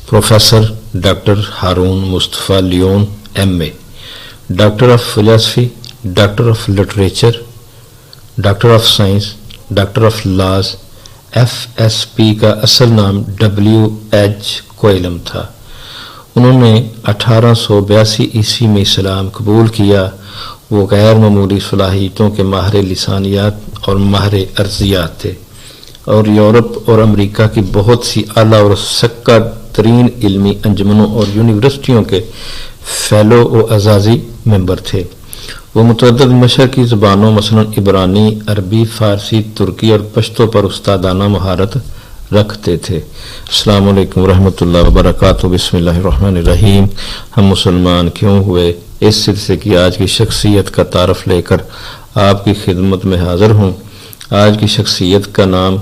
Professor Dr. Harun Mustafa Leon, M.A., Doctor of Philosophy, Doctor of Literature, Doctor of Science, Doctor of Laws. FSP का असल नाम W.H. कोयलम था। उन्होंने 1882 ईस्वी में इस्लाम कबूल किया। वो गैर मामूली सलाहियतों के माहिर लिसानियात और माहिर अर्जियात थे और यूरोप और अमेरिका की बहुत सी आला और सक्का तरीन इल्मी अंजुमनों और यूनिवर्सिटियों के फेलो व अजाजी मेंबर थे। वो मुतअद्दिद मशरकी ज़बानों मसलन इब्रानी, अरबी, फ़ारसी, तुर्की और पश्तो पर उस्तादाना महारत रखते थे। अस्सलाम वालेकुम रहमतुल्लाहि व बरकातुहू। बिस्मिल्लाहिर रहमानिर रहीम। हम मुसलमान क्यों हुए, इस सिलसिले की आज की शख्सियत का तारफ़ लेकर आपकी खिदमत में हाज़िर हूँ। आज की शख्सियत का नाम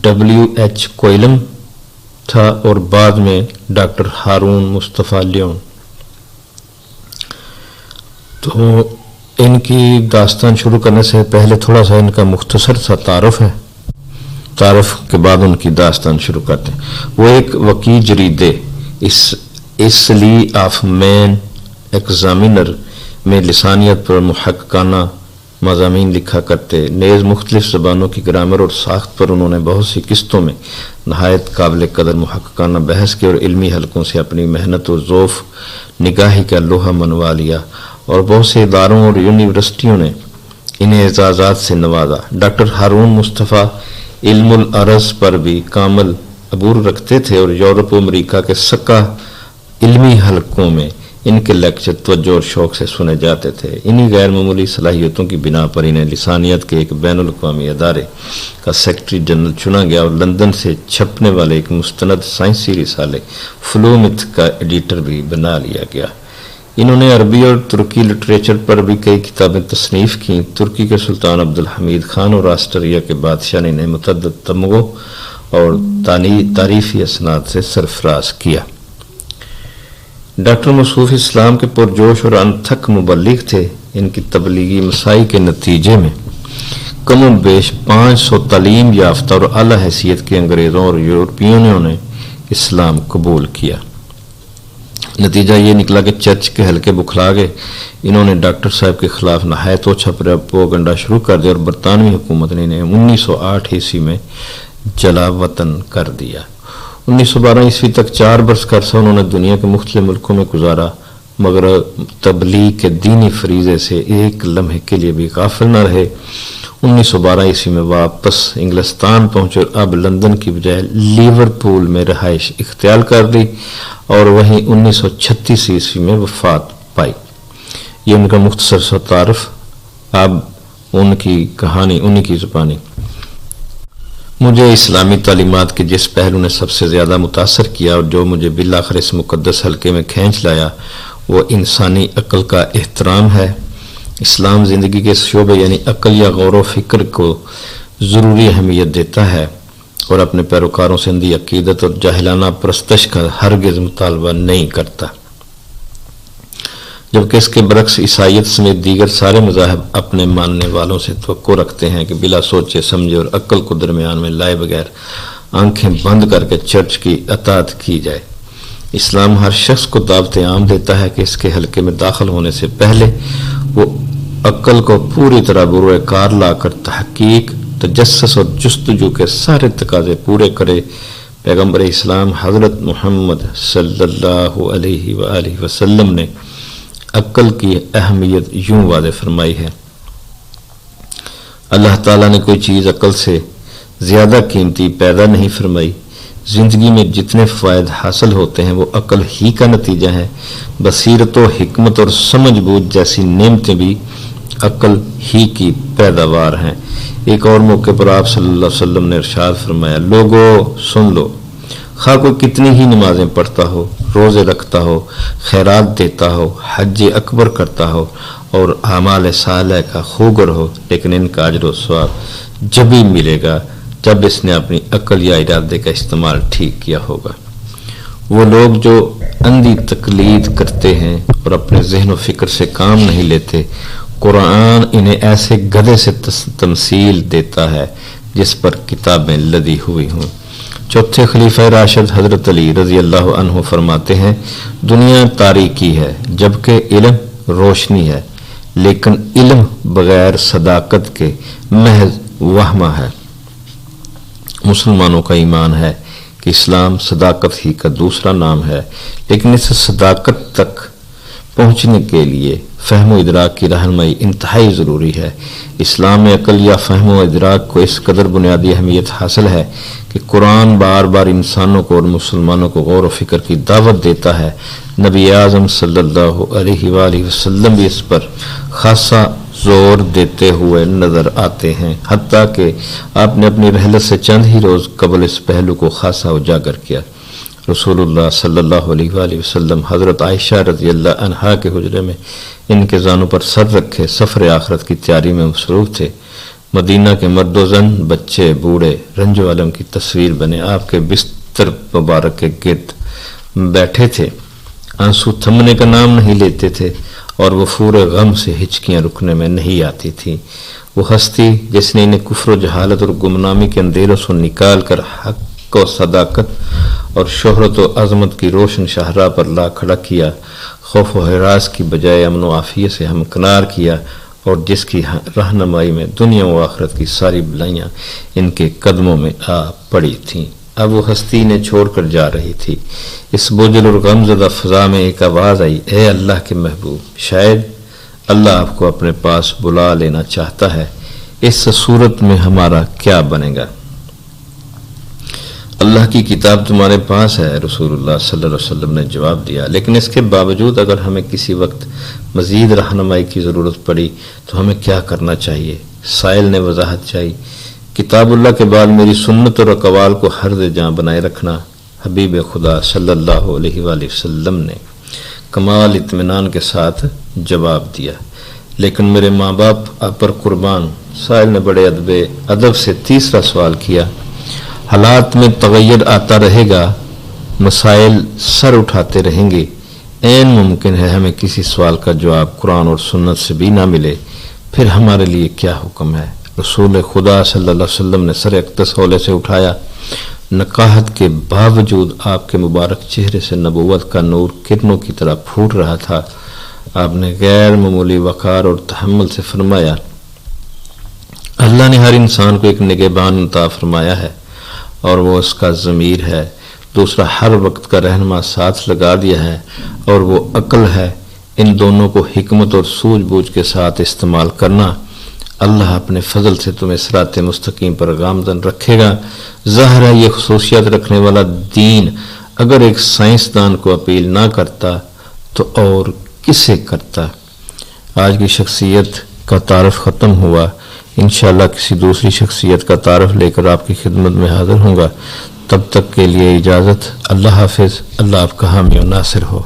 W.H. कोयलम था और बाद में डॉक्टर हारून मुस्तफ़ा लियोन। तो इनकी दास्तान शुरू करने से पहले थोड़ा सा इनका मुख्तसर सा तारुफ है। तारुफ के बाद उनकी दास्तान शुरू करते हैं। वो एक वकी जरीदे इसली ऑफ मैन एग्जामिनर में लिसानियत पर मुहक्काना मज़ामीन लिखा करते। नेज़ मुख्तलिफ ज़बानों की ग्रामर और साख्त पर उन्होंने बहुत सी किस्तों में नहायत काबिल कदर मुहक्काना बहस की और इल्मी हलकों से अपनी मेहनत और ज़ोफ़ निगाही का लोहा मनवा लिया और बहुत से इदारों और यूनिवर्सिटियों ने इन्हें एजाज़ात से नवाजा। डॉक्टर हारून मुस्तफ़ा इल्मुल अरज़ पर भी कामिल अबूर रखते थे और यूरोप और अमेरिका के सक्का इल्मी हलकों में इनके लेक्चर तवज्जो और शौक़ से सुने जाते थे। इन्हीं गैर मामूली सलाहियतों की बिना पर इन्हें लिसानियत के एक बैनुल अक़वामी अदारे का सेक्रेटरी जनरल चुना गया और लंदन से छपने वाले एक मुस्तनद साइंसी रिसाले फ्लूमिथ का एडिटर भी बना लिया गया। इन्होंने अरबी और तुर्की लिटरेचर पर भी कई किताबें तसनीफ़ की। तुर्की के सुल्तान अब्दुल हमीद खान और ऑस्ट्रिया के बादशाह ने इन्हें मुतअद्दिद तमगों और तारीफ़ी असनाद से सरफराज किया। डॉक्टर मसूफ़ इस्लाम के पुरजोश और अनथक मुबल्लिग थे। इनकी तबलीगी मसाई के नतीजे में कम बेश 500 तालीम याफ्ता और आला हैसियत के अंग्रेज़ों और यूरोपियनों ने इस्लाम कबूल किया। नतीजा ये निकला कि चर्च के हल्के बुखला गए। इन्होंने डॉक्टर साहब के खिलाफ नहायत ओछा प्रोपेगेंडा शुरू कर दिया और बरतानवी हुकूमत ने इन्हें 1908 ईस्वी में जला वतन कर दिया। 1912 ईस्वी तक 4 बरस का अरसा उन्होंने दुनिया के मुख्तलिफ मुल्कों में गुजारा, मगर तबलीग के दीनी फरीज़े से एक लम्हे के लिए भी गाफिल न रहे। 1912 ईस्वी में वापस इंग्लिस्तान पहुंचे और अब लंदन की बजाय लिवरपूल में रहाइश इख्तियार कर ली और वहीं 1936 ईस्वी में वफात पाई। ये उनका मुख्तसर सा तारुफ। अब उनकी कहानी उन्हीं की ज़ुबानी। मुझे इस्लामी तालीमात के जिस पहलू ने सबसे ज़्यादा मुतासर किया और जो मुझे बिलाखिर इस मुक़द्दस हल्के में खींच लाया वो इंसानी अक्ल का एहतराम है। इस्लाम ज़िंदगी के शोबे यानी अक्ल या गौर व फिक्र को ज़रूरी अहमियत देता है और अपने पैरोकारों से अंधी अकीदत और जाहिलाना परस्तश का हरगिज़ मुतालबा नहीं करता, जबकि इसके बरक्स ईसाईयत समेत दीगर सारे मज़ाहब अपने मानने वालों से तवक्को रखते हैं कि बिला सोचे समझे और अक्ल को दरमियान में लाए बगैर आंखें बंद करके चर्च की अताअत की जाए। इस्लाम हर शख्स को दावत आम देता है कि इसके हल्के में दाखिल होने से पहले वो अक्ल को पूरी तरह बुरे कार लाकर तहकीक, तजस्सुस और जुस्तजू के सारे तकाजे पूरे करे। पैगम्बर इस्लाम हज़रत मुहम्मद सल्लल्लाहु अलैहि वसल्लम ने अक्ल की अहमियत यूं वाज़े फरमाई है। अल्लाह ताला ने कोई चीज़ अक्ल से ज़्यादा कीमती पैदा नहीं फरमाई। ज़िंदगी में जितने फ़ायदे हासिल होते हैं वो अक्ल ही का नतीजा है। बसीरत व हिकमत और समझ बूझ जैसी नेमतें भी अक्ल ही की पैदावार हैं। एक और मौके पर आप सल्लल्लाहु अलैहि वसल्लम ने इरशाद फरमाया, लोगो सुन लो, खा कोई कितनी ही नमाजें पढ़ता हो, रोज़े रखता हो, खैरात देता हो, हज अकबर करता हो और आमाल सालह का खूगर हो, लेकिन इनका अजर व सवाब जब भी मिलेगा जब इसने अपनी अक्ल या इरादे का इस्तेमाल ठीक किया होगा। वो लोग जो अंधी तकलीद करते हैं और अपने ज़हन व फिक्र से काम नहीं लेते, कुरान इन्हें ऐसे गधे से तमसील देता है जिस पर किताबें लदी हुई हों। چوتھے خلیفہ راشد حضرت علی رضی اللہ عنہ فرماتے ہیں دنیا تاریکی ہے جبکہ علم روشنی ہے، لیکن علم بغیر صداقت کے محض وہمہ ہے۔ مسلمانوں کا ایمان ہے کہ اسلام صداقت ہی کا دوسرا نام ہے، لیکن اس صداقت تک پہنچنے کے لیے فہم و ادراک کی رہنمائی انتہائی ضروری ہے۔ اسلام میں عقل یا فہم و ادراک کو اس قدر بنیادی اہمیت حاصل ہے کہ قرآن بار بار انسانوں کو اور مسلمانوں کو غور و فکر کی دعوت دیتا ہے۔ نبی اعظم صلی اللہ علیہ وآلہ وسلم بھی اس پر خاصا زور دیتے ہوئے نظر آتے ہیں، حتیٰ کہ آپ نے اپنی رحلت سے چند ہی روز قبل اس پہلو کو خاصا اجاگر کیا۔ رسول اللہ صلی اللہ علیہ وآلہ وسلم حضرت عائشہ رضی اللہ عنہا کے حجرے میں ان کے زانوں پر سر رکھے سفر آخرت کی تیاری میں مصروف تھے۔ مدینہ کے مرد و زن، بچے بوڑھے رنج و علم کی تصویر بنے آپ کے بستر مبارک کے گرد بیٹھے تھے، آنسو تھمنے کا نام نہیں لیتے تھے اور وفور غم سے ہچکیاں رکنے میں نہیں آتی تھیں۔ وہ ہستی جس نے انہیں کفر و جہالت اور گمنامی کے اندھیروں سے نکال کر حق و صداقت اور شہرت و عظمت کی روشن شاہراہ پر لا کھڑا کیا، خوف و ہراس کی بجائے امن و عافیت سے ہمکنار کیا، اور جس کی رہنمائی میں دنیا و آخرت کی ساری بلائیاں ان کے قدموں میں آ پڑی تھیں، اب وہ ہستی انہیں چھوڑ کر جا رہی تھی۔ اس بوجھل اور غمزدہ فضا میں ایک آواز آئی، اے اللہ کے محبوب، شاید اللہ آپ کو اپنے پاس بلا لینا چاہتا ہے، اس صورت میں ہمارا کیا بنے گا؟ اللہ کی کتاب تمہارے پاس ہے، رسول اللہ صلی اللہ علیہ وسلم نے جواب دیا، لیکن اس کے باوجود اگر ہمیں کسی وقت مزید رہنمائی کی ضرورت پڑی تو ہمیں کیا کرنا چاہیے؟ سائل نے وضاحت چاہی، کتاب اللہ کے بعد میری سنت اور اقوال کو حرز جاں بنائے رکھنا۔ حبیب خدا صلی اللہ علیہ وآلہ وسلم نے کمال اطمینان کے ساتھ جواب دیا، لیکن میرے ماں باپ آپ پر قربان۔ سائل نے بڑے ادب سے تیسرا سوال کیا، حالات میں تغیر آتا رہے گا، مسائل سر اٹھاتے رہیں گے، عین ممکن ہے ہمیں کسی سوال کا جواب قرآن اور سنت سے بھی نہ ملے، پھر ہمارے لیے کیا حکم ہے؟ رسول خدا صلی اللہ علیہ وسلم نے سر اقدس ہولے سے اٹھایا، نقاہت کے باوجود آپ کے مبارک چہرے سے نبوت کا نور کرنوں کی طرح پھوٹ رہا تھا۔ آپ نے غیر معمولی وقار اور تحمل سے فرمایا، اللہ نے ہر انسان کو ایک نگہبان عطا فرمایا ہے اور وہ اس کا ضمیر ہے، دوسرا ہر وقت کا رہنما ساتھ لگا دیا ہے اور وہ عقل ہے۔ ان دونوں کو حکمت اور سوجھ بوجھ کے ساتھ استعمال کرنا، اللہ اپنے فضل سے تمہیں صراط مستقیم پر گامزن رکھے گا۔ ظاہر ہے یہ خصوصیات رکھنے والا دین اگر ایک سائنسدان کو اپیل نہ کرتا تو اور کسے کرتا؟ آج کی شخصیت کا تعارف ختم ہوا، انشاءاللہ کسی دوسری شخصیت کا تعارف لے کر آپ کی خدمت میں حاضر ہوں گا۔ تب تک کے لیے اجازت، اللہ حافظ، اللہ آپ کا حامی و ناصر ہو۔